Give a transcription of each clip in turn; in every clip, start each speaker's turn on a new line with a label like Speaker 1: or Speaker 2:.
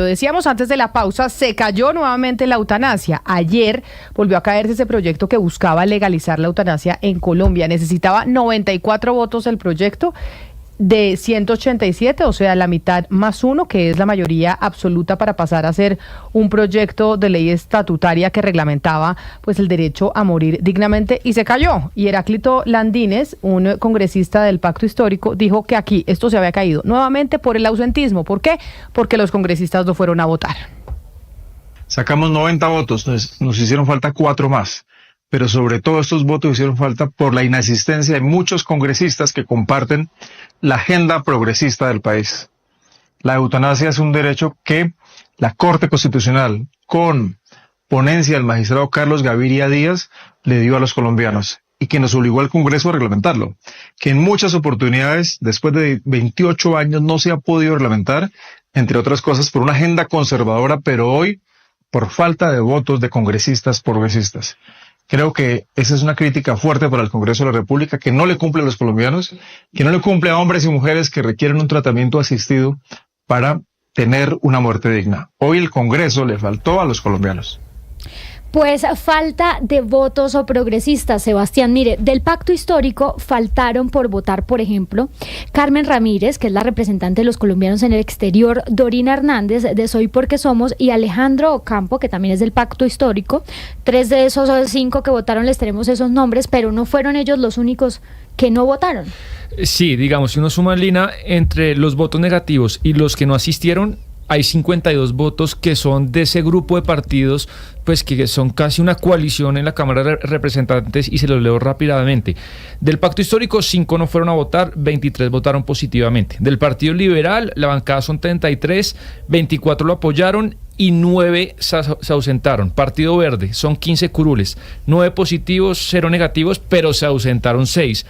Speaker 1: Lo decíamos antes de la pausa, se cayó nuevamente la eutanasia. Ayer volvió a caerse ese proyecto que buscaba legalizar la eutanasia en Colombia. Necesitaba 94 votos el proyecto de 187, o sea, la mitad más uno, que es la mayoría absoluta para pasar a ser un proyecto de ley estatutaria que reglamentaba pues el derecho a morir dignamente, y se cayó. Y Heráclito Landines, un congresista del Pacto Histórico, dijo que aquí esto se había caído nuevamente por el ausentismo. ¿Por qué? Porque los congresistas no fueron a votar.
Speaker 2: Sacamos 90 votos, nos hicieron falta 4 más. Pero sobre todo estos votos hicieron falta por la inasistencia de muchos congresistas que comparten la agenda progresista del país. La eutanasia es un derecho que la Corte Constitucional, con ponencia del magistrado Carlos Gaviria Díaz, le dio a los colombianos y que nos obligó al Congreso a reglamentarlo, que en muchas oportunidades, después de 28 años, no se ha podido reglamentar, entre otras cosas, por una agenda conservadora, pero hoy por falta de votos de congresistas progresistas. Creo que esa es una crítica fuerte para el Congreso de la República, que no le cumple a los colombianos, que no le cumple a hombres y mujeres que requieren un tratamiento asistido para tener una muerte digna. Hoy el Congreso le faltó a los colombianos.
Speaker 3: Pues falta de votos o progresistas, Sebastián. Mire, del Pacto Histórico faltaron por votar, por ejemplo, Carmen Ramírez, que es la representante de los colombianos en el exterior, Dorina Hernández, de Soy Porque Somos, y Alejandro Ocampo, que también es del Pacto Histórico. 3 de esos 5 que votaron les tenemos esos nombres, pero no fueron ellos los únicos que no votaron.
Speaker 4: Sí, digamos, si uno suma, Lina, entre los votos negativos y los que no asistieron, hay 52 votos que son de ese grupo de partidos, pues que son casi una coalición en la Cámara de Representantes, y se los leo rápidamente. Del Pacto Histórico, 5 no fueron a votar, 23 votaron positivamente. Del Partido Liberal, la bancada son 33, 24 lo apoyaron y 9 se ausentaron. Partido Verde, son 15 curules, 9 positivos, 0 negativos, pero se ausentaron 6.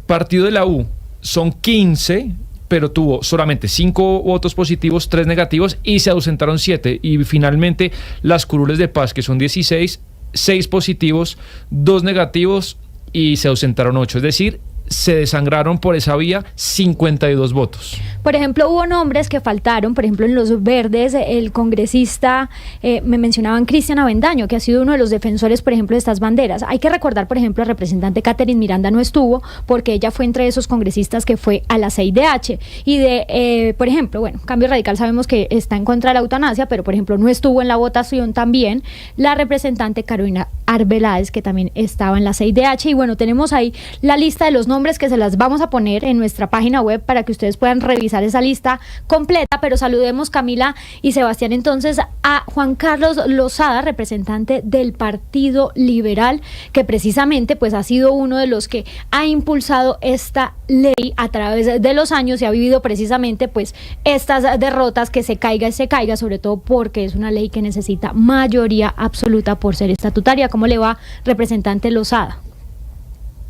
Speaker 4: Partido de la U, son 15, pero tuvo solamente 5 votos positivos, 3 negativos, y se ausentaron 7. Y finalmente las curules de paz, que son 16, 6 positivos, 2 negativos, y se ausentaron 8. Es decir, se desangraron por esa vía 52 votos.
Speaker 3: Por ejemplo, hubo nombres que faltaron. Por ejemplo, en los verdes, el congresista, me mencionaban Cristian Avendaño, que ha sido uno de los defensores, por ejemplo, de estas banderas. Hay que recordar, por ejemplo, la representante Catherine Miranda no estuvo, porque ella fue entre esos congresistas que fue a la CIDH. Y por ejemplo, bueno, Cambio Radical sabemos que está en contra de la eutanasia, pero por ejemplo, no estuvo en la votación también la representante Carolina Arbeláez, que también estaba en la CIDH. Y bueno, tenemos ahí la lista de los nombres que se las vamos a poner en nuestra página web para que ustedes puedan revisar esa lista completa. Pero saludemos, Camila y Sebastián, entonces a Juan Carlos Lozada, representante del Partido Liberal, que precisamente pues ha sido uno de los que ha impulsado esta ley a través de los años y ha vivido precisamente pues estas derrotas, que se caiga, sobre todo porque es una ley que necesita mayoría absoluta por ser estatutaria. ¿Cómo le va, representante Lozada?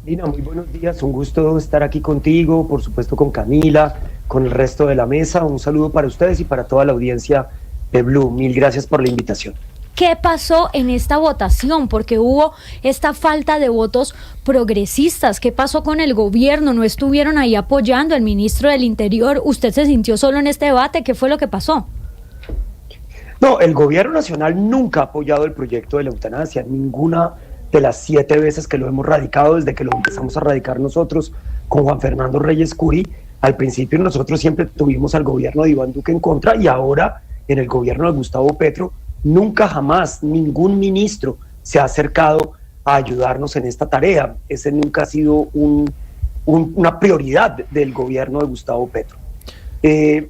Speaker 5: Lina, muy buenos días, un gusto estar aquí contigo, por supuesto con Camila, con el resto de la mesa. Un saludo para ustedes y para toda la audiencia de Blue. Mil gracias por la invitación.
Speaker 3: ¿Qué pasó en esta votación? Porque hubo esta falta de votos progresistas. ¿Qué pasó con el gobierno? ¿No estuvieron ahí apoyando al ministro del Interior? ¿Usted se sintió solo en este debate? ¿Qué fue lo que pasó?
Speaker 5: No, el gobierno nacional nunca ha apoyado el proyecto de la eutanasia, ninguna de las 7 veces que lo hemos radicado, desde que lo empezamos a radicar nosotros con Juan Fernando Reyes Curi. Al principio nosotros siempre tuvimos al gobierno de Iván Duque en contra, y ahora en el gobierno de Gustavo Petro nunca jamás ningún ministro se ha acercado a ayudarnos en esta tarea. Ese nunca ha sido una prioridad del gobierno de Gustavo Petro.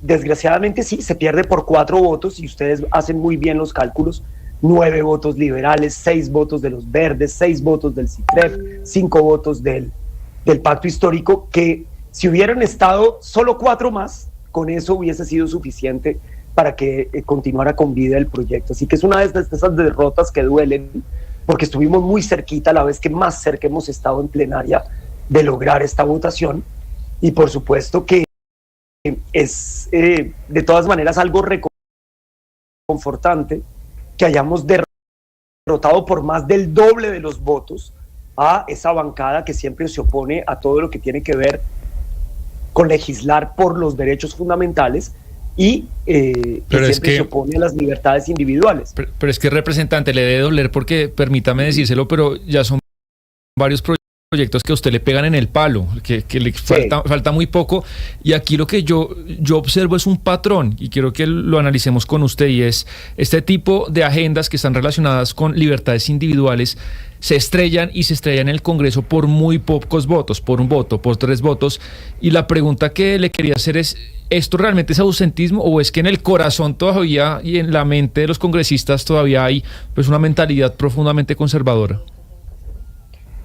Speaker 5: Desgraciadamente sí, se pierde por 4 votos, y ustedes hacen muy bien los cálculos: 9 votos liberales, 6 votos de los verdes, 6 votos del CITREF, 5 votos del Pacto Histórico, que si hubieran estado solo 4 más, con eso hubiese sido suficiente para que continuara con vida el proyecto. Así que es una de esas derrotas que duelen, porque estuvimos muy cerquita, la vez que más cerca hemos estado en plenaria, de lograr esta votación. Y por supuesto que es de todas maneras algo reconfortante que hayamos derrotado por más del doble de los votos a esa bancada que siempre se opone a todo lo que tiene que ver con legislar por los derechos fundamentales, y que siempre se opone a las libertades individuales.
Speaker 4: Pero es que, representante, le debe doler porque, permítame decírselo, pero ya son varios proyectos que a usted le pegan en el palo, que le falta muy poco, y aquí lo que yo observo es un patrón, y quiero que lo analicemos con usted, y es este tipo de agendas que están relacionadas con libertades individuales se estrellan en el Congreso por muy pocos votos, por un voto, por 3 votos, y la pregunta que le quería hacer es, ¿esto realmente es ausentismo o es que en el corazón todavía y en la mente de los congresistas todavía hay pues una mentalidad profundamente conservadora?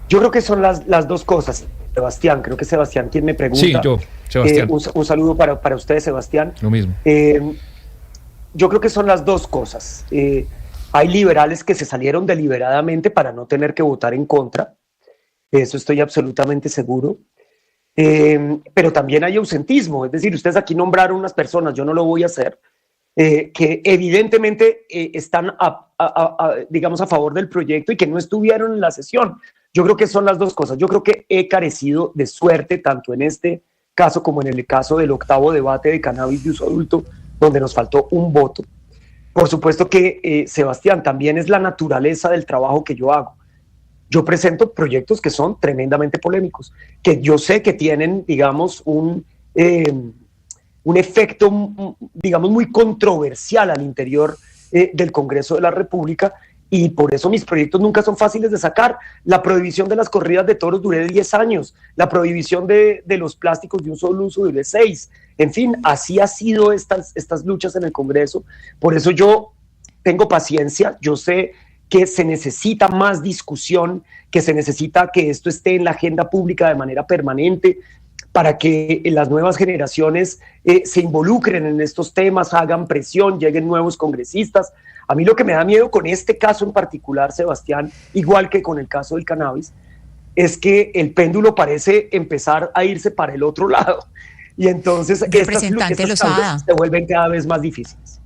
Speaker 5: Yo creo que son las dos cosas, Sebastián. Creo que Sebastián quien me pregunta.
Speaker 4: Sí, yo, Sebastián.
Speaker 5: Un saludo para usted, Sebastián.
Speaker 4: Lo mismo.
Speaker 5: Yo creo que son las dos cosas. Hay liberales que se salieron deliberadamente para no tener que votar en contra. Eso estoy absolutamente seguro. Pero también hay ausentismo. Es decir, ustedes aquí nombraron unas personas, yo no lo voy a hacer, que evidentemente están digamos, a favor del proyecto y que no estuvieron en la sesión. Yo creo que son las dos cosas. Yo creo que he carecido de suerte, tanto en este caso como en el caso del 8º debate de cannabis de uso adulto, donde nos faltó un voto. Por supuesto que, Sebastián, también es la naturaleza del trabajo que yo hago. Yo presento proyectos que son tremendamente polémicos, que yo sé que tienen, digamos, un efecto, digamos, muy controversial al interior del Congreso de la República, y por eso mis proyectos nunca son fáciles de sacar. La prohibición de las corridas de toros duré 10 años, la prohibición de los plásticos de un solo uso duré 6. En fin, así ha sido estas luchas en el Congreso. Por eso yo tengo paciencia, yo sé que se necesita más discusión, que se necesita que esto esté en la agenda pública de manera permanente, para que las nuevas generaciones se involucren en estos temas, hagan presión, lleguen nuevos congresistas. A mí lo que me da miedo con este caso en particular, Sebastián, igual que con el caso del cannabis, es que el péndulo parece empezar a irse para el otro lado. Y entonces estas luchas se vuelven cada vez más difíciles.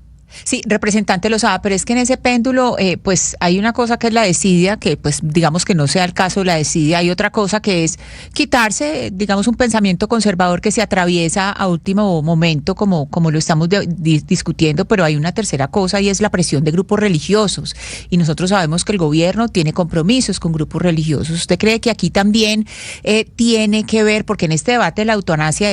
Speaker 6: Sí, representante Lozada, pero es que en ese péndulo, pues hay una cosa que es la desidia, que pues digamos que no sea el caso de la desidia, hay otra cosa que es quitarse, digamos, un pensamiento conservador que se atraviesa a último momento, como lo estamos discutiendo, pero hay una tercera cosa y es la presión de grupos religiosos, y nosotros sabemos que el gobierno tiene compromisos con grupos religiosos. ¿Usted cree que aquí también tiene que ver, porque en este debate la eutanasia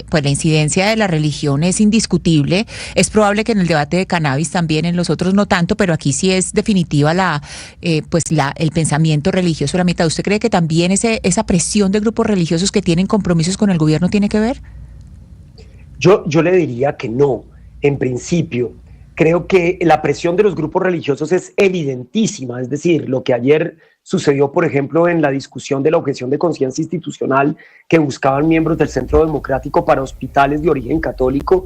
Speaker 6: pues la incidencia de la religión es indiscutible, es probable que en el debate de cannabis también, en los otros no tanto, pero aquí sí es definitiva el pensamiento religioso a la mitad. ¿Usted cree que también esa presión de grupos religiosos que tienen compromisos con el gobierno tiene que ver?
Speaker 5: Yo le diría que no. En principio, creo que la presión de los grupos religiosos es evidentísima. Es decir, lo que ayer sucedió, por ejemplo, en la discusión de la objeción de conciencia institucional que buscaban miembros del Centro Democrático para hospitales de origen católico,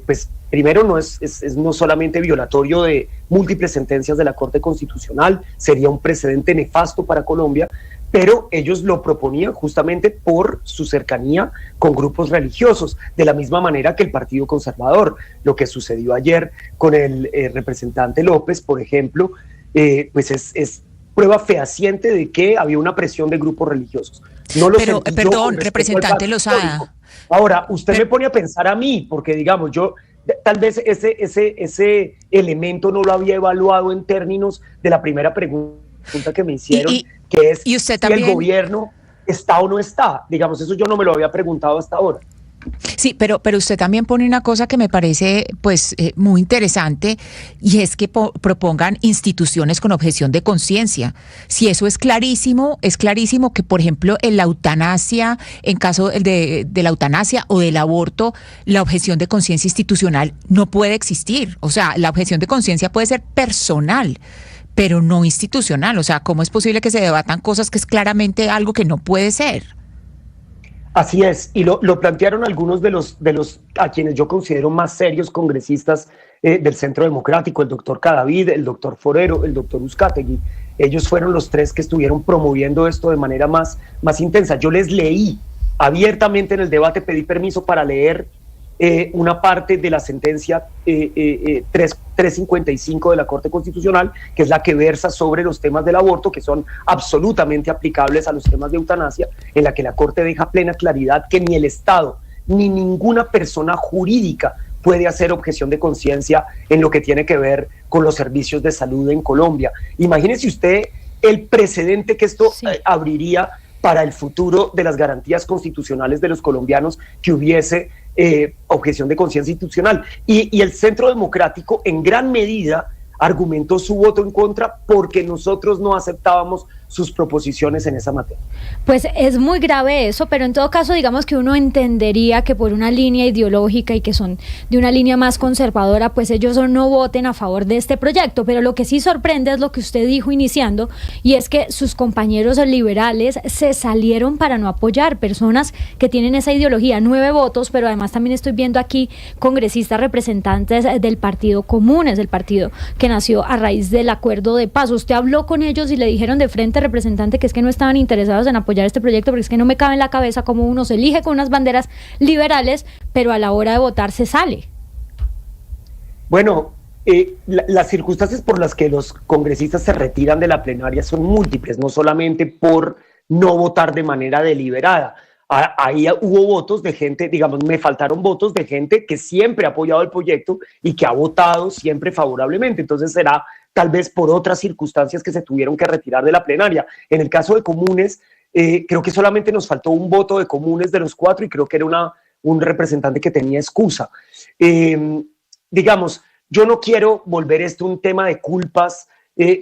Speaker 5: pues primero no es no solamente violatorio de múltiples sentencias de la Corte Constitucional, sería un precedente nefasto para Colombia, pero ellos lo proponían justamente por su cercanía con grupos religiosos, de la misma manera que el Partido Conservador. Lo que sucedió ayer con el representante López, por ejemplo, pues es prueba fehaciente de que había una presión de grupos religiosos. No lo
Speaker 6: pero, perdón, representante Lozada.
Speaker 5: Ahora, usted me pone a pensar a mí, porque digamos, yo tal vez ese elemento no lo había evaluado en términos de la primera pregunta que me hicieron, que es
Speaker 6: ¿y usted
Speaker 5: si
Speaker 6: también?
Speaker 5: El gobierno está o no está. Digamos, eso yo no me lo había preguntado hasta ahora.
Speaker 6: Sí, pero usted también pone una cosa que me parece pues muy interesante, y es que propongan instituciones con objeción de conciencia. Si eso es clarísimo que, por ejemplo, en la eutanasia, en caso de la eutanasia o del aborto, la objeción de conciencia institucional no puede existir. O sea, la objeción de conciencia puede ser personal, pero no institucional. O sea, ¿cómo es posible que se debatan cosas que es claramente algo que no puede ser?
Speaker 5: Así es, y lo plantearon algunos de los a quienes yo considero más serios congresistas del Centro Democrático, el doctor Cadavid, el doctor Forero, el doctor Uzcategui. Ellos fueron los 3 que estuvieron promoviendo esto de manera más intensa. Yo les leí abiertamente en el debate, pedí permiso para leer una parte de la sentencia 355 de la Corte Constitucional, que es la que versa sobre los temas del aborto, que son absolutamente aplicables a los temas de eutanasia, en la que la Corte deja plena claridad que ni el Estado ni ninguna persona jurídica puede hacer objeción de conciencia en lo que tiene que ver con los servicios de salud en Colombia. Imagínese usted el precedente que esto abriría para el futuro de las garantías constitucionales de los colombianos, que hubiese objeción de conciencia institucional. Y el Centro Democrático en gran medida argumentó su voto en contra porque nosotros no aceptábamos sus proposiciones en esa materia.
Speaker 3: Pues es muy grave eso, pero en todo caso digamos que uno entendería que por una línea ideológica y que son de una línea más conservadora, pues ellos no voten a favor de este proyecto, pero lo que sí sorprende es lo que usted dijo iniciando, y es que sus compañeros liberales se salieron para no apoyar, personas que tienen esa ideología, 9 votos, pero además también estoy viendo aquí congresistas representantes del Partido Comunes, el partido que nació a raíz del acuerdo de paz. ¿Usted habló con ellos y le dijeron de frente, representante, que es que no estaban interesados en apoyar este proyecto, porque es que no me cabe en la cabeza cómo uno se elige con unas banderas liberales, pero a la hora de votar se sale?
Speaker 5: Bueno, las circunstancias por las que los congresistas se retiran de la plenaria son múltiples, no solamente por no votar de manera deliberada. Ahí hubo votos de gente, digamos, me faltaron votos de gente que siempre ha apoyado el proyecto y que ha votado siempre favorablemente. Entonces será tal vez por otras circunstancias que se tuvieron que retirar de la plenaria. En el caso de Comunes, creo que solamente nos faltó un voto de Comunes de los 4 y creo que era un representante que tenía excusa. Digamos, yo no quiero volver esto un tema de culpas,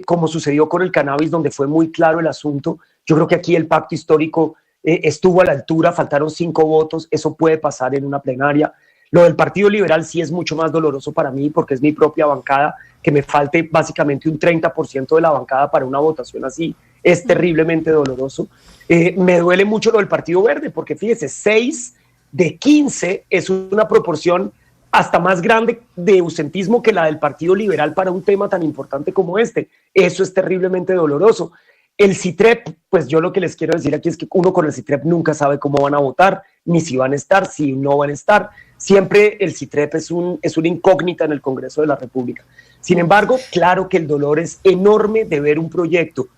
Speaker 5: como sucedió con el cannabis, donde fue muy claro el asunto. Yo creo que aquí el pacto histórico estuvo a la altura, faltaron 5 votos, eso puede pasar en una plenaria. Lo del Partido Liberal sí es mucho más doloroso para mí porque es mi propia bancada, que me falte básicamente un 30% de la bancada para una votación así, es terriblemente doloroso. Me duele mucho lo del Partido Verde porque fíjese, 6 de 15 es una proporción hasta más grande de ausentismo que la del Partido Liberal para un tema tan importante como este. Eso es terriblemente doloroso. El CITREP, pues yo lo que les quiero decir aquí es que uno con el CITREP nunca sabe cómo van a votar, ni si van a estar, si no van a estar. Siempre el CITREP es una incógnita en el Congreso de la República. Sin embargo, claro que el dolor es enorme de ver un proyecto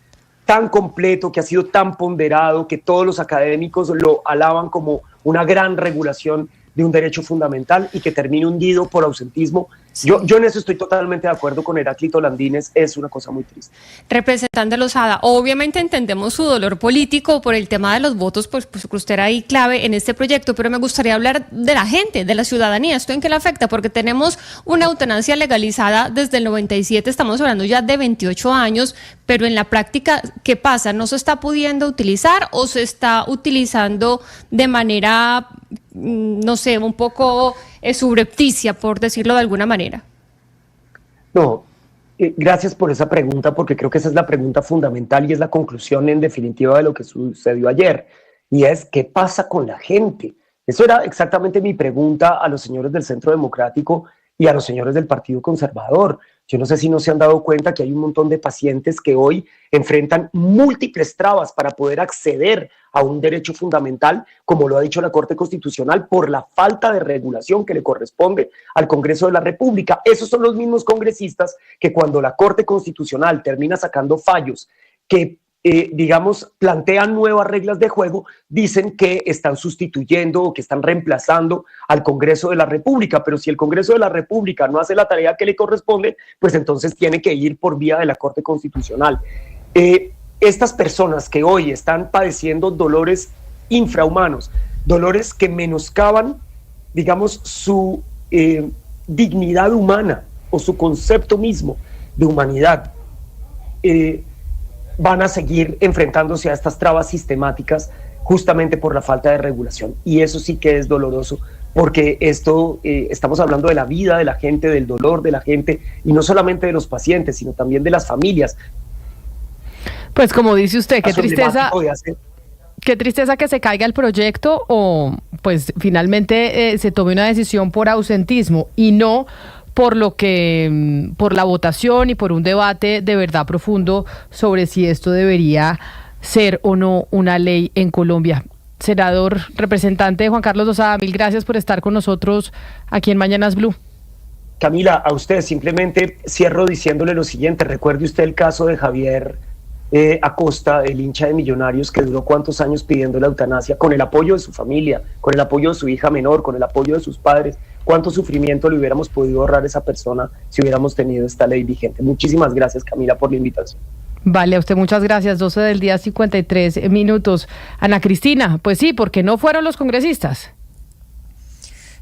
Speaker 5: tan completo, que ha sido tan ponderado, que todos los académicos lo alaban como una gran regulación de un derecho fundamental y que termine hundido por ausentismo. Sí. Yo en eso estoy totalmente de acuerdo con Heráclito Landines, es una cosa muy triste.
Speaker 7: Representante Lozada, obviamente entendemos su dolor político por el tema de los votos, pues que usted era ahí clave en este proyecto, pero me gustaría hablar de la gente, de la ciudadanía. ¿Esto en qué le afecta? Porque tenemos una eutanasia legalizada desde el 97, estamos hablando ya de 28 años, pero en la práctica, ¿qué pasa? ¿No se está pudiendo utilizar o se está utilizando de manera, no sé, un poco subrepticia, por decirlo de alguna manera?
Speaker 5: No, gracias por esa pregunta, porque creo que esa es la pregunta fundamental y es la conclusión en definitiva de lo que sucedió ayer, y es ¿qué pasa con la gente? Eso era exactamente mi pregunta a los señores del Centro Democrático y a los señores del Partido Conservador. Yo no sé si no se han dado cuenta que hay un montón de pacientes que hoy enfrentan múltiples trabas para poder acceder a un derecho fundamental, como lo ha dicho la Corte Constitucional, por la falta de regulación que le corresponde al Congreso de la República. Esos son los mismos congresistas que cuando la Corte Constitucional termina sacando fallos que digamos, plantean nuevas reglas de juego, dicen que están sustituyendo o que están reemplazando al Congreso de la República, pero si el Congreso de la República no hace la tarea que le corresponde, pues entonces tiene que ir por vía de la Corte Constitucional. Estas personas que hoy están padeciendo dolores infrahumanos, dolores que menoscaban, digamos, su dignidad humana o su concepto mismo de humanidad, van a seguir enfrentándose a estas trabas sistemáticas justamente por la falta de regulación. Y eso sí que es doloroso, porque esto, estamos hablando de la vida de la gente, del dolor de la gente, y no solamente de los pacientes, sino también de las familias.
Speaker 1: Pues como dice usted, qué tristeza que se caiga el proyecto o pues finalmente se tome una decisión por ausentismo y no por la votación y por un debate de verdad profundo sobre si esto debería ser o no una ley en Colombia. Senador, representante Juan Carlos Lozada, mil gracias por estar con nosotros aquí en Mañanas Blue.
Speaker 5: Camila, a usted simplemente cierro diciéndole lo siguiente, recuerde usted el caso de Javier Acosta, el hincha de Millonarios que duró cuántos años pidiendo la eutanasia, con el apoyo de su familia, con el apoyo de su hija menor, con el apoyo de sus padres, cuánto sufrimiento le hubiéramos podido ahorrar a esa persona si hubiéramos tenido esta ley vigente. Muchísimas gracias, Camila, por la invitación.
Speaker 1: Vale, a usted muchas gracias. 12 del día, 53 minutos. Ana Cristina, pues sí, porque no fueron los congresistas.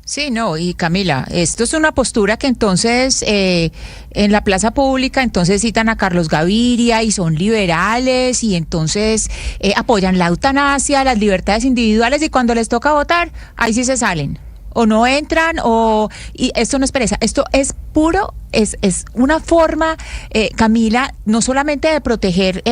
Speaker 6: Sí, no, y Camila, esto es una postura que entonces en la plaza pública entonces citan a Carlos Gaviria y son liberales y entonces apoyan la eutanasia, las libertades individuales y cuando les toca votar, ahí sí se salen. O no entran, y esto no es pereza, esto es puro, es una forma, Camila, no solamente de proteger,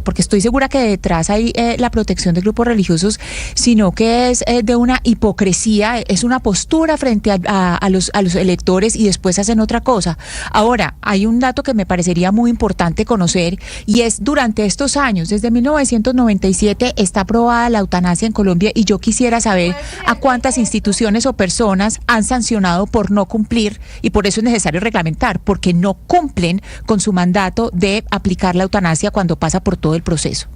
Speaker 6: porque estoy segura que detrás hay la protección de grupos religiosos, sino que es de una hipocresía, es una postura frente a los electores y después hacen otra cosa. Ahora, hay un dato que me parecería muy importante conocer y es durante estos años, desde 1997 está aprobada la eutanasia en Colombia y yo quisiera saber a cuántas instituciones o personas han sancionado por no cumplir y por eso es necesario reglamentar, porque no cumplen con su mandato de aplicar la eutanasia cuando pasa por todo el proceso.